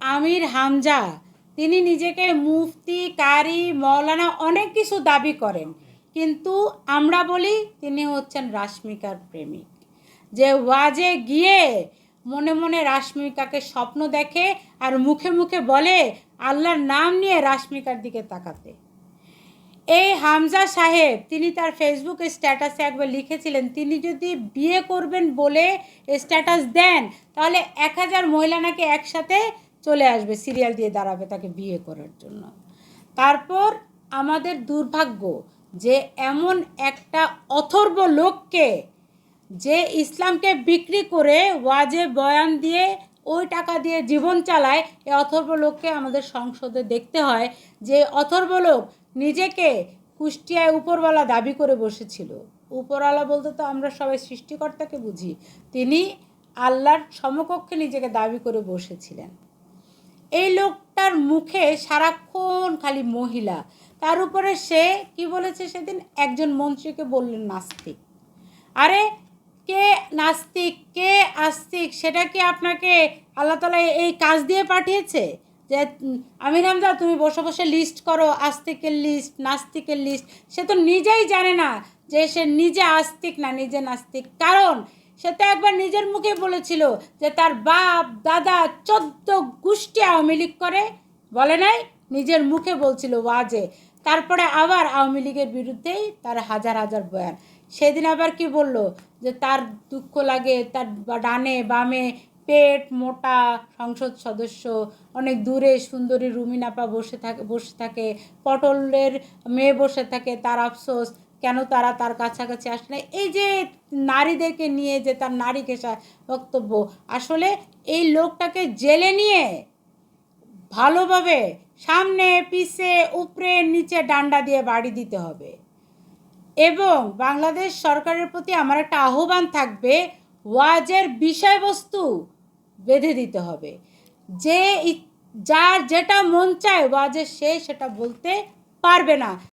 আমির হামজা তিনি নিজেকে মুফতি, কারি, মৌলানা অনেক কিছু দাবি করেন, কিন্তু আমরা বলি তিনি হচ্ছেন রাশমিকার প্রেমিক, যে ওয়াজে গিয়ে মনে মনে রাশমিকাকে স্বপ্ন দেখে আর মুখে মুখে বলে আল্লাহর নাম নিয়ে রাশমিকার দিকে তাকাতে। এই হামজা সাহেব তিনি তার ফেসবুক স্ট্যাটাসে একবার লিখেছিলেন, তিনি যদি বিয়ে করবেন বলে স্ট্যাটাস দেন তাহলে 1000 মহিলা নাকি একসাথে চলে আসবে, সিরিয়াল দিয়ে দাঁড়াবে তাকে বিয়ে করার জন্য। তারপর আমাদের দুর্ভাগ্য যে এমন একটা অথর্ব লোককে, যে ইসলামকে বিক্রি করে ওয়াজে বয়ান দিয়ে ওই টাকা দিয়ে জীবন চালায়, এই অথর্ব লোককে আমাদের সংসদে দেখতে হয়। যে অথর্ব লোক নিজেকে কুষ্টিয়ায় উপরওয়ালা দাবি করে বসেছিল। উপরওয়ালা বলতে তো আমরা সবাই সৃষ্টিকর্তাকে বুঝি, তিনি আল্লাহর সমকক্ষে নিজেকে দাবি করে বসেছিলেন। এই লোকটার মুখে সারাক্ষণ খালি মহিলা, তার উপরে সে কি বলেছে সেদিন, একজন মন্ত্রীকে বললেন নাস্তিক। আরে কে নাস্তিক কে আস্তিক সেটা কি আপনাকে আল্লাহ তাআলা এই কাজ দিয়ে পাঠিয়েছে যে আমির হামজা তুমি বসে বসে লিস্ট করো, আস্তিকের লিস্ট নাস্তিকের লিস্ট? সে তো নিজেই জানে না যে সে নিজে আস্তিক না নিজে নাস্তিক, কারণ সে তো একবার নিজের মুখে বলেছিল যে তার বাপ দাদা 14 গোষ্ঠী আওয়ামী লীগ করে, বলে নাই? নিজের মুখে বলছিল ওয়াজে। তারপরে আবার আওয়ামী লীগের বিরুদ্ধেই তার হাজার হাজার বয়ান। সেদিন আবার কি বলল যে তার দুঃখ লাগে তার ডানে বামে পেট মোটা সংসদ সদস্য, অনেক দূরে সুন্দরী রুমিনাপা বসে থাকে, পটলের মেয়ে বসে থাকে, তার আফসোস কেন তারা তার কাছাকাছি আসে না। এই যে নারীদেরকে নিয়ে যে তার নারী ঘেঁষা বক্তব্য, আসলে এই লোকটাকে জেলে নিয়ে ভালোভাবে সামনে পিছে উপরে নিচে ডান্ডা দিয়ে বাড়ি দিতে হবে। এবং বাংলাদেশ সরকারের প্রতি আমার একটা আহ্বান থাকবে, ওয়াজের বিষয়বস্তু বেঁধে দিতে হবে। যে যার যেটা মন চায় ওয়াজে সে সেটা বলতে পারবে না।